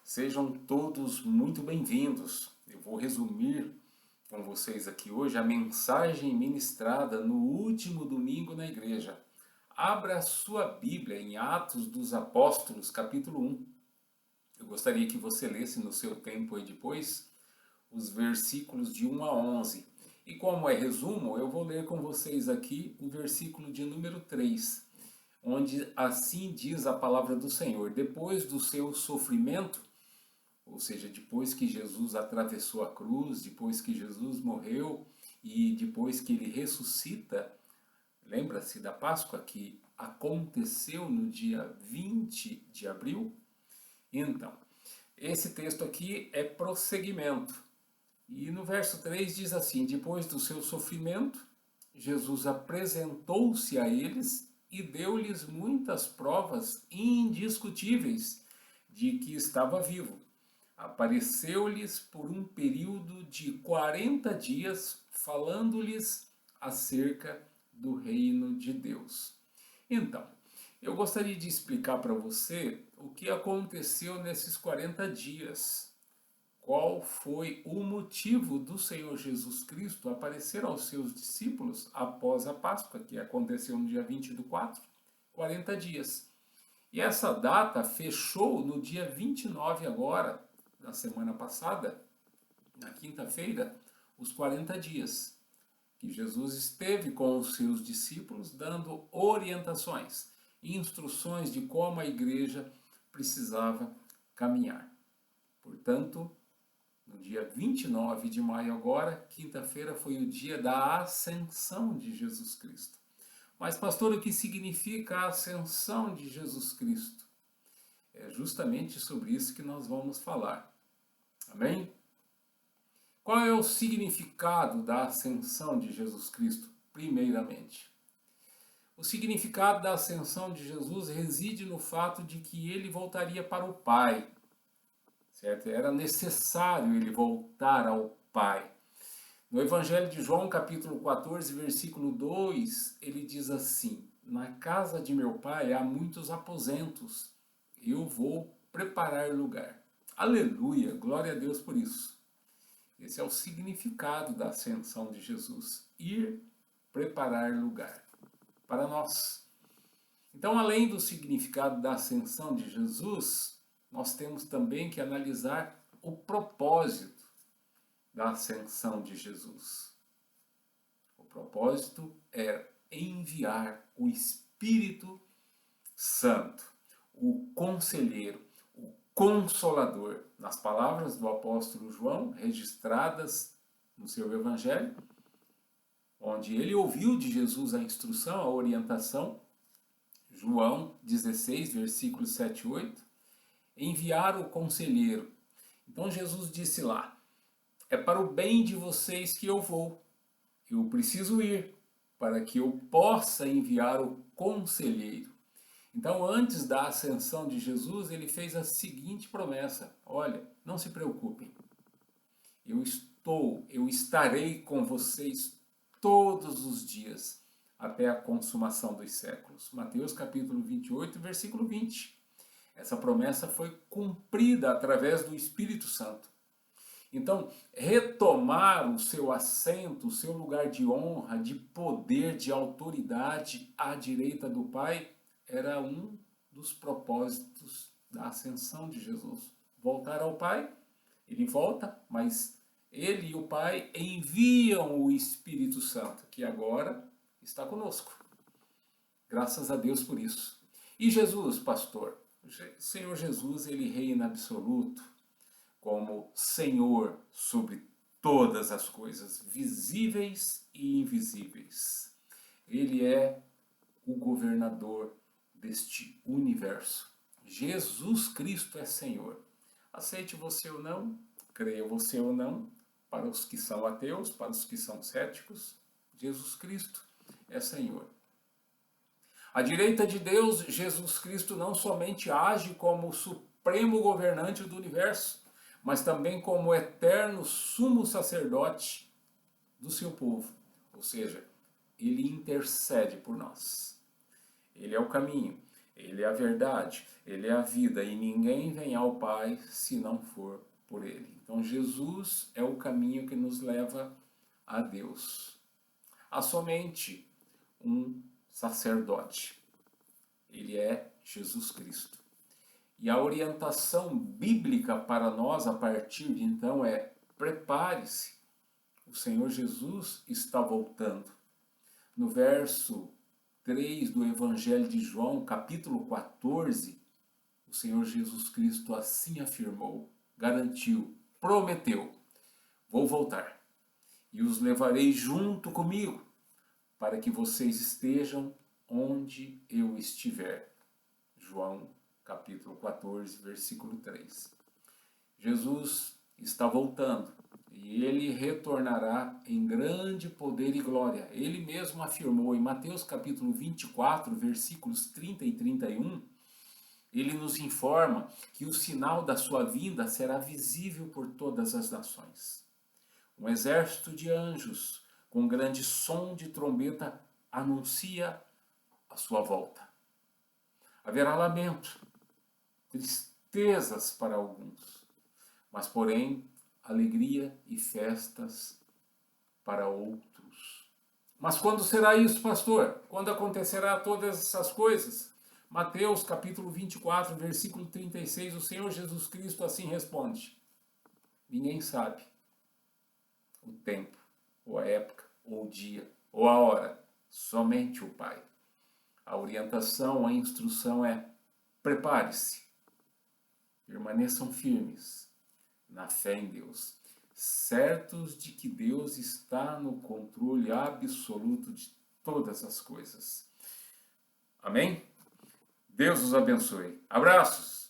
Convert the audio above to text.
Sejam todos muito bem-vindos. Eu vou resumir com vocês aqui hoje a mensagem ministrada no último domingo na igreja. Abra sua Bíblia em Atos dos Apóstolos, capítulo 1. Eu gostaria que você lesse no seu tempo aí depois os versículos de 1 a 11. E como é resumo, eu vou ler com vocês aqui o versículo de número 3, onde assim diz a palavra do Senhor: depois do seu sofrimento, ou seja, depois que Jesus atravessou a cruz, depois que Jesus morreu e depois que ele ressuscita, lembra-se da Páscoa que aconteceu no dia 20 de abril? Então, esse texto aqui é prosseguimento. E no verso 3 diz assim: depois do seu sofrimento, Jesus apresentou-se a eles e deu-lhes muitas provas indiscutíveis de que estava vivo. Apareceu-lhes por um período de 40 dias, falando-lhes acerca do reino de Deus. Então, eu gostaria de explicar para você o que aconteceu nesses 40 dias. Qual foi o motivo do Senhor Jesus Cristo aparecer aos seus discípulos após a Páscoa, que aconteceu no dia 20 do 4, 40 dias. E essa data fechou no dia 29 agora, da semana passada, na quinta-feira, os 40 dias, que Jesus esteve com os seus discípulos dando orientações, instruções de como a igreja precisava caminhar. Portanto, no dia 29 de maio agora, quinta-feira, foi o dia da ascensão de Jesus Cristo. Mas, pastor, o que significa a ascensão de Jesus Cristo? É justamente sobre isso que nós vamos falar. Amém? Qual é o significado da ascensão de Jesus Cristo, primeiramente? O significado da ascensão de Jesus reside no fato de que ele voltaria para o Pai. Certo? Era necessário ele voltar ao Pai. No Evangelho de João, capítulo 14, versículo 2, ele diz assim: na casa de meu Pai há muitos aposentos, eu vou preparar lugar. Aleluia, glória a Deus por isso. Esse é o significado da ascensão de Jesus, ir preparar lugar para nós. Então, além do significado da ascensão de Jesus, nós temos também que analisar o propósito da ascensão de Jesus. O propósito é enviar o Espírito Santo, o Conselheiro, o Consolador, nas palavras do apóstolo João, registradas no seu Evangelho, onde ele ouviu de Jesus a instrução, a orientação, João 16, versículos 7 e 8, enviar o Conselheiro. Então Jesus disse lá: é para o bem de vocês que eu vou. Eu preciso ir para que eu possa enviar o Conselheiro. Então, antes da ascensão de Jesus, ele fez a seguinte promessa: olha, não se preocupem. Eu estarei com vocês todos os dias até a consumação dos séculos. Mateus capítulo 28, versículo 20. Essa promessa foi cumprida através do Espírito Santo. Então, retomar o seu assento, o seu lugar de honra, de poder, de autoridade à direita do Pai, era um dos propósitos da ascensão de Jesus. Voltar ao Pai, ele volta, mas ele e o Pai enviam o Espírito Santo, que agora está conosco. Graças a Deus por isso. E Jesus, pastor? O Senhor Jesus, ele reina absoluto, como Senhor sobre todas as coisas, visíveis e invisíveis. Ele é o governador deste universo. Jesus Cristo é Senhor. Aceite você ou não, creia você ou não, para os que são ateus, para os que são céticos, Jesus Cristo é Senhor. À direita de Deus, Jesus Cristo não somente age como o supremo governante do universo, mas também como eterno sumo sacerdote do seu povo. Ou seja, ele intercede por nós. Ele é o caminho. Ele é a verdade, Ele é a vida, e ninguém vem ao Pai se não for por Ele. Então Jesus é o caminho que nos leva a Deus. Há somente um sacerdote. Ele é Jesus Cristo. E a orientação bíblica para nós a partir de então é: prepare-se, o Senhor Jesus está voltando. No verso 3 do Evangelho de João, capítulo 14, o Senhor Jesus Cristo assim afirmou, garantiu, prometeu: vou voltar e os levarei junto comigo, para que vocês estejam onde eu estiver. João capítulo 14, versículo 3. Jesus está voltando e ele retornará em grande poder e glória. Ele mesmo afirmou em Mateus capítulo 24, versículos 30 e 31, ele nos informa que o sinal da sua vinda será visível por todas as nações. Um exército de anjos, com grande som de trombeta, anuncia a sua volta. Haverá lamento, tristezas para alguns, mas porém alegria e festas para outros. Mas quando será isso, pastor? Quando acontecerá todas essas coisas? Mateus capítulo 24, versículo 36, o Senhor Jesus Cristo assim responde: ninguém sabe o tempo, ou a época, ou o dia, ou a hora, somente o Pai. A orientação, a instrução é: prepare-se, permaneçam firmes na fé em Deus, certos de que Deus está no controle absoluto de todas as coisas. Amém? Deus os abençoe. Abraços!